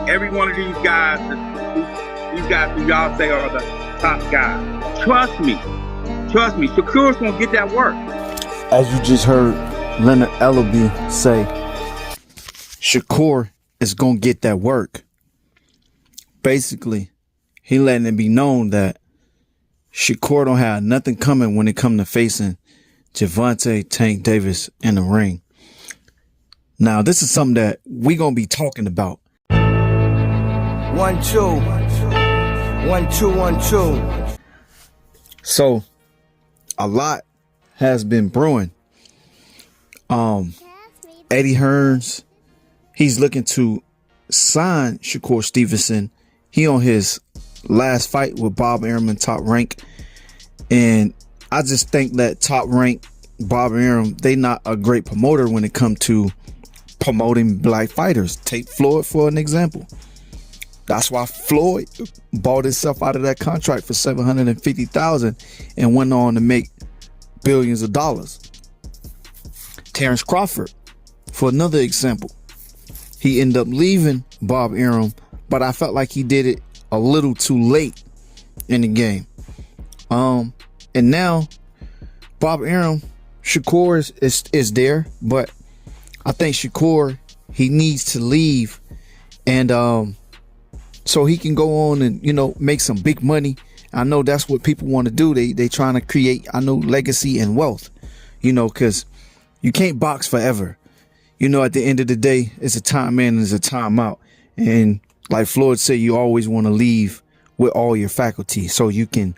every one of these guys who y'all say are the top guys. Trust me. Shakur's gonna get that work. As you just heard Leonard Ellerbe say, Shakur is gonna get that work. Basically, he letting it be known that Shakur don't have nothing coming when it come to facing Gervonta Tank Davis in the ring. Now, this is something that we gonna be talking about. 1 2 1 2 1 2. So, a lot has been brewing. Eddie Hearns, he's looking to sign Shakur Stevenson. He on his last fight with Bob Arum, Top Rank, and I just think that Top Rank, Bob Arum, they not a great promoter when it comes to promoting black fighters. Take Floyd for an example. That's why Floyd bought himself out of that contract for $750,000 and went on to make billions of dollars. Terrence Crawford, for another example, he ended up leaving Bob Arum, but I felt like he did it a little too late in the game. And now Bob Arum, Shakur is there, but I think Shakur, he needs to leave, and so he can go on and, you know, make some big money. I know that's what people want to do. They trying to create, I know, legacy and wealth, you know, because you can't box forever. You know, at the end of the day, it's a time in and it's a time out. And like Floyd said, you always want to leave with all your faculty so you can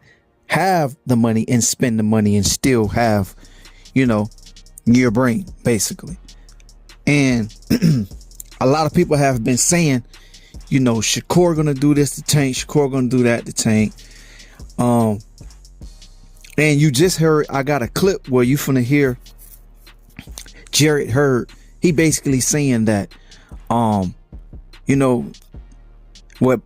have the money and spend the money and still have, you know, your brain, basically. And a lot of people have been saying, you know, Shakur gonna do this to Tank, Shakur gonna do that to Tank. And you just heard, I got a clip where you finna hear Jarrett Hurd. He basically saying that, you know, what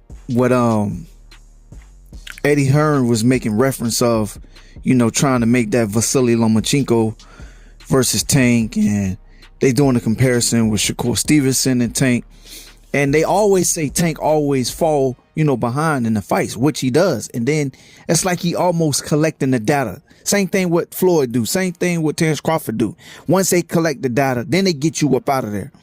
Eddie Hearn was making reference of, you know, trying to make that Vasily Lomachenko versus Tank, and they doing a comparison with Shakur Stevenson and Tank. And they always say Tank always fall, you know, behind in the fights, which he does. And then it's like he almost collecting the data. Same thing what Floyd do. Same thing what Terrence Crawford do. Once they collect the data, then they get you up out of there.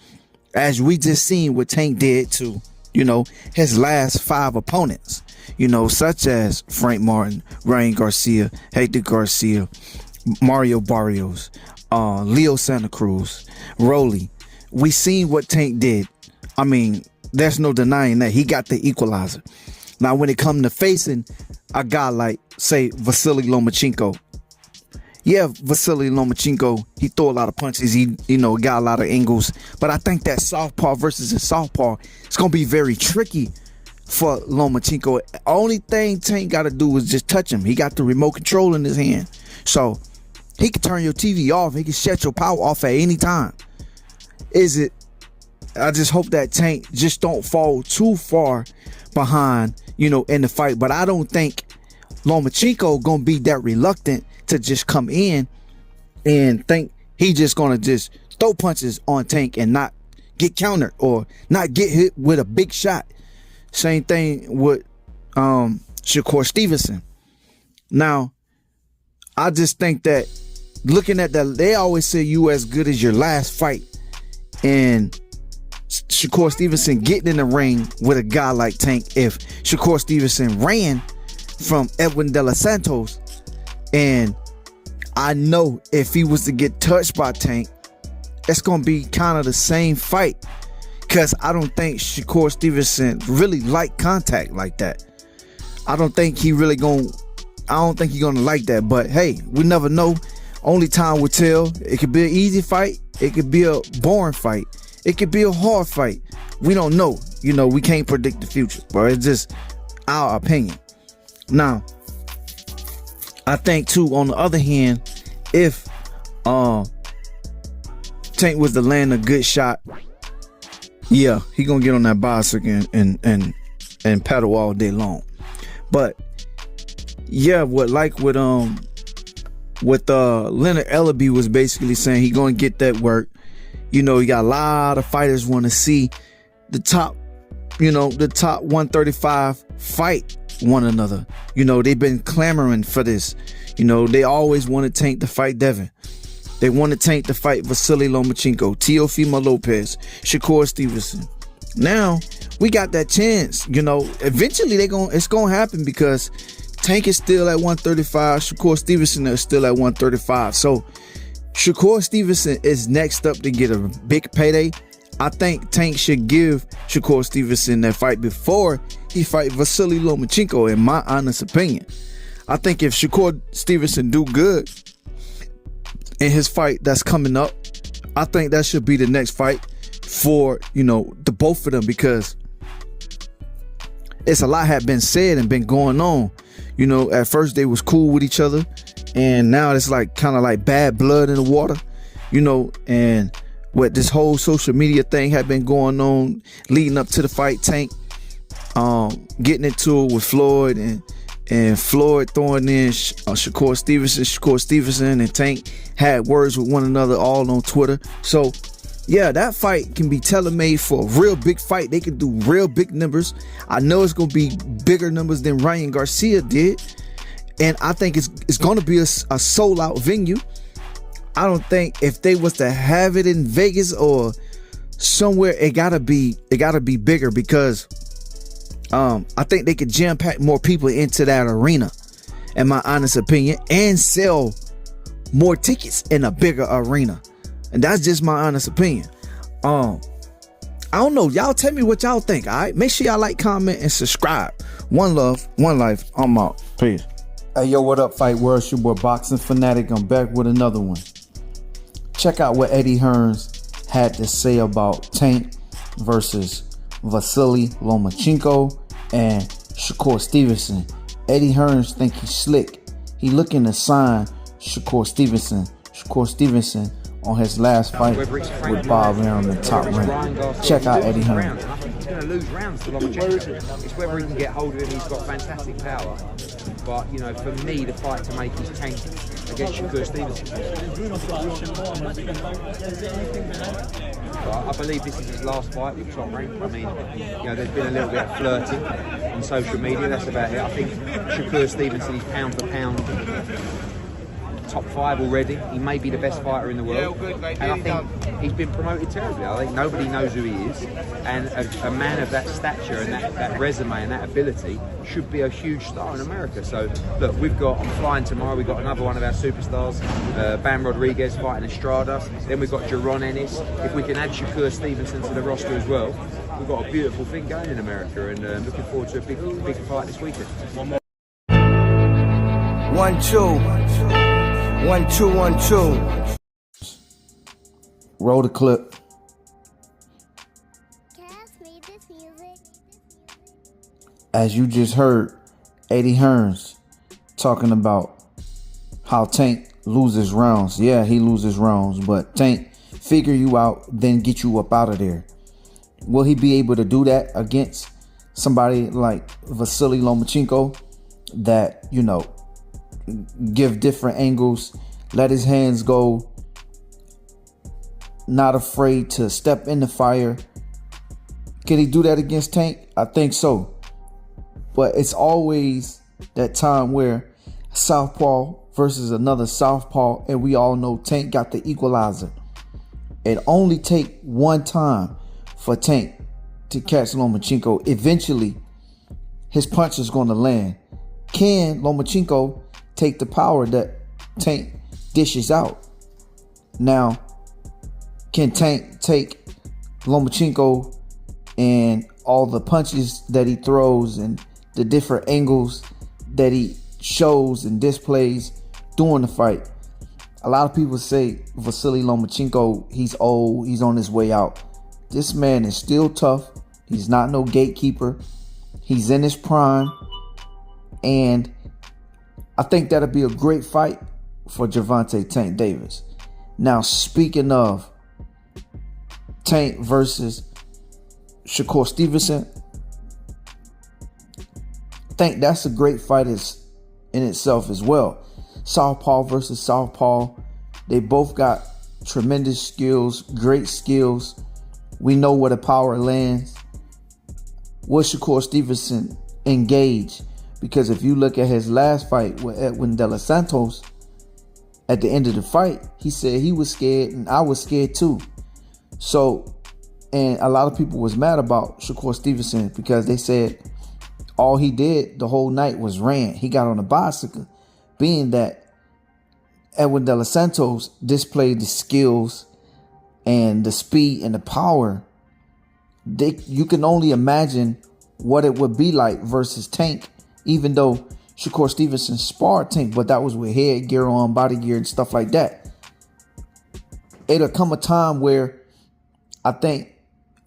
As we just seen what Tank did to, you know, his last 5 opponents, you know, such as Frank Martin, Ryan Garcia, Hector Garcia, Mario Barrios, Leo Santa Cruz, Rolly. We seen what Tank did. I mean, there's no denying that he got the equalizer. Now, when it comes to facing a guy like, say, Vasily Lomachenko, yeah, Vasily Lomachenko, he throw a lot of punches. He, you know, got a lot of angles. But I think that southpaw versus a southpaw, it's going to be very tricky for Lomachenko. Only thing Tank got to do is just touch him. He got the remote control in his hand. So he can turn your TV off. He can shut your power off at any time. I just hope that Tank just don't fall too far behind, you know, in the fight. But I don't think Lomachenko gonna be that reluctant to just come in and think he just gonna just throw punches on Tank and not get countered or not get hit with a big shot. Same thing with Shakur Stevenson. Now, I just think that looking at that, they always say you as good as your last fight, and Shakur Stevenson getting in the ring with a guy like Tank. If Shakur Stevenson ran from Edwin De Los Santos, and I know if he was to get touched by Tank, it's going to be kind of the same fight, because I don't think Shakur Stevenson really like contact like that. I don't think he really going to like that. But hey, we never know. Only time will tell. It could be an easy fight. It could be a boring fight. It could be a hard fight. We don't know. You know, we can't predict the future, but it's just our opinion. Now, I think too, on the other hand, if Tank was to land a good shot, yeah, he gonna get on that bicycle and pedal all day long. But yeah, what Leonard Ellerbe was basically saying, he gonna get that work. You know, you got a lot of fighters want to see the top the top 135 fight one another. They've been clamoring for this. They always wanted Tank to fight Devin. They wanted Tank to fight Vasily Lomachenko, Teofimo Lopez, Shakur Stevenson. Now we got that chance. Eventually it's gonna happen because Tank is still at 135. Shakur Stevenson is still at 135. So Shakur Stevenson is next up to get a big payday. I think Tank should give Shakur Stevenson that fight before he fight Vasily Lomachenko, in my honest opinion. I think if Shakur Stevenson do good in his fight that's coming up, I think that should be the next fight for, the both of them, because it's a lot had been said and been going on. At first they was cool with each other, and now it's like kind of like bad blood in the water, and what this whole social media thing had been going on leading up to the fight. Tank getting into it with Floyd, and Floyd throwing in Shakur Stevenson and Tank had words with one another all on Twitter. So yeah, that fight can be tailor-made for a real big fight. They can do real big numbers. I know it's gonna be bigger numbers than Ryan Garcia did, and I think it's gonna be a sold-out venue. I don't think if they was to have it in Vegas or somewhere, it gotta be bigger, because I think they could jam pack more people into that arena, in my honest opinion, and sell more tickets in a bigger arena. And that's just my honest opinion. I don't know. Y'all tell me what y'all think. All right, make sure y'all like, comment, and subscribe. One love, one life. I'm out. Peace. Hey, yo, what up, Fight World? It's your boy Boxing Fanatic. I'm back with another one. Check out what Eddie Hearns had to say about Tank versus Vasily Lomachenko and Shakur Stevenson. Eddie Hearns think he's slick. He looking to sign Shakur Stevenson on his last fight with Bob Arum and Top Rank. Check out Eddie Hearns. I think he's going to lose rounds to Lomachenko. It's whether he can get hold of him. He's got fantastic power. But, for me, the fight to make is Tank against Shakur Stevenson. I believe this is his last fight with Top Rank. I mean, there's been a little bit of flirting on social media. That's about it. I think Shakur Stevenson is pound for pound top 5 already. He may be the best fighter in the world, and I think he's been promoted terribly. I think nobody knows who he is, and a man of that stature and that resume and that ability should be a huge star in America. So look, I'm flying tomorrow. We've got another one of our superstars, Bam Rodriguez, fighting Estrada. Then we've got Jaron Ennis. If we can add Shakur Stevenson to the roster as well, we've got a beautiful thing going in America, and looking forward to a big fight this weekend. 1 2 1 2 1 2. Roll the clip. As you just heard, Eddie Hearns talking about how Tank loses rounds. Yeah, he loses rounds, but Tank figure you out, then get you up out of there. Will he be able to do that against somebody like Vasily Lomachenko that, give different angles, let his hands go, not afraid to step in the fire? Can he do that against Tank? I think so. But it's always that time where southpaw versus another southpaw, and we all know Tank got the equalizer. It only take one time for Tank to catch Lomachenko. Eventually, his punch is going to land. Can Lomachenko take the power that Tank dishes out? Now, can Tank take Lomachenko and all the punches that he throws and the different angles that he shows and displays during the fight? A lot of people say Vasily Lomachenko, he's old, he's on his way out. This man is still tough. He's not no gatekeeper. He's in his prime. And I think that'll be a great fight for Gervonta Tank Davis. Now, speaking of Tank versus Shakur Stevenson, I think that's a great fight in itself as well. Southpaw versus Southpaw. They both got tremendous skills, great skills. We know where the power lands. Will Shakur Stevenson engage? Because if you look at his last fight with Edwin De Los Santos, at the end of the fight, he said he was scared and I was scared too. So, and a lot of people was mad about Shakur Stevenson because they said all he did the whole night was ran. He got on a bicycle, being that Edwin De Los Santos displayed the skills and the speed and the power. You can only imagine what it would be like versus Tank, even though Shakur Stevenson sparred Tank, but that was with headgear on, body gear, and stuff like that. It'll come a time where I think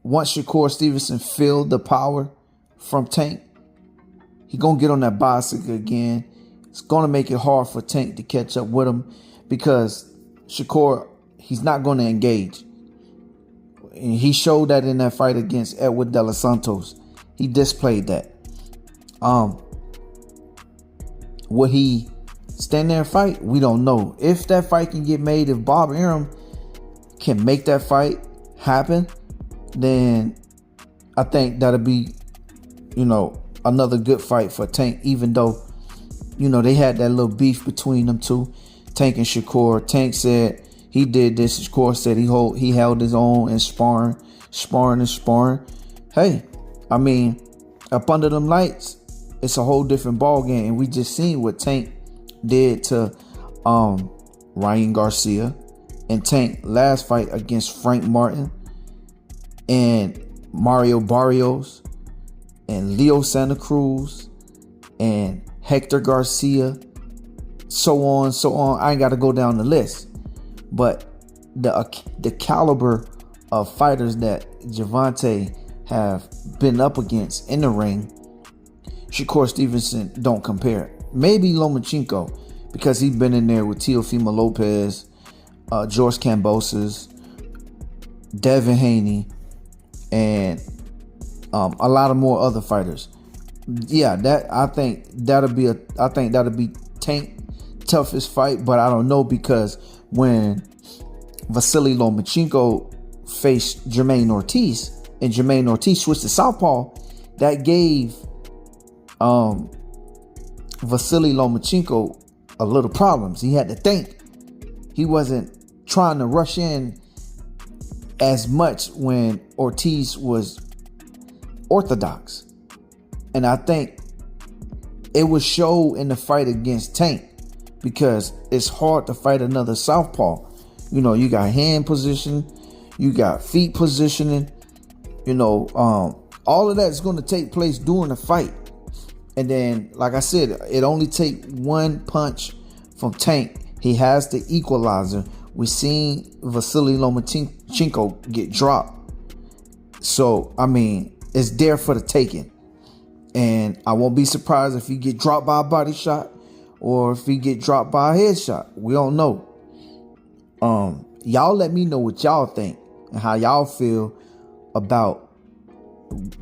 once Shakur Stevenson feel the power from Tank, he gonna get on that bicycle again. It's gonna make it hard for Tank to catch up with him because Shakur, he's not gonna engage. And he showed that in that fight against Edwin De Los Santos. He displayed that. Will he stand there and fight? We don't know. If that fight can get made, if Bob Arum can make that fight happen, then I think that'll be, another good fight for Tank, even though, they had that little beef between them two, Tank and Shakur. Tank said he did this. Shakur said he held his own in sparring. Hey, I mean, up under them lights, it's a whole different ball game. And we just seen what Tank did to Ryan Garcia, and Tank last fight against Frank Martin and Mario Barrios and Leo Santa Cruz and Hector Garcia, so on. I ain't got to go down the list. But the caliber of fighters that Gervonta have been up against in the ring, Shakur Stevenson don't compare. Maybe Lomachenko, because he's been in there with Teofimo Lopez, George Kambosos, Devin Haney, and a lot of more other fighters. Yeah, I think that'll be Tank toughest fight, but I don't know, because when Vasily Lomachenko faced Jermaine Ortiz and Jermaine Ortiz switched to southpaw, that gave Vasily Lomachenko a little problems. He had to think. He wasn't trying to rush in as much when Ortiz was orthodox. And I think it would show in the fight against Tank, because it's hard to fight another southpaw. You got hand position, you got feet positioning, all of that is going to take place during the fight. And then, like I said, it only take one punch from Tank. He has the equalizer. We seen Vasily Lomachenko get dropped. So, I mean, it's there for the taking. And I won't be surprised if he get dropped by a body shot or if he get dropped by a headshot. We don't know. Y'all let me know what y'all think and how y'all feel about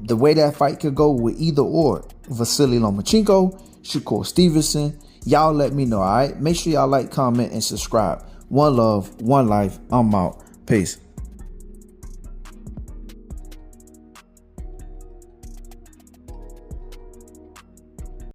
the way that fight could go with either or. Vasily Lomachenko, Shakur Stevenson. Y'all let me know, all right? Make sure y'all like, comment, and subscribe. One love, one life. I'm out. Peace.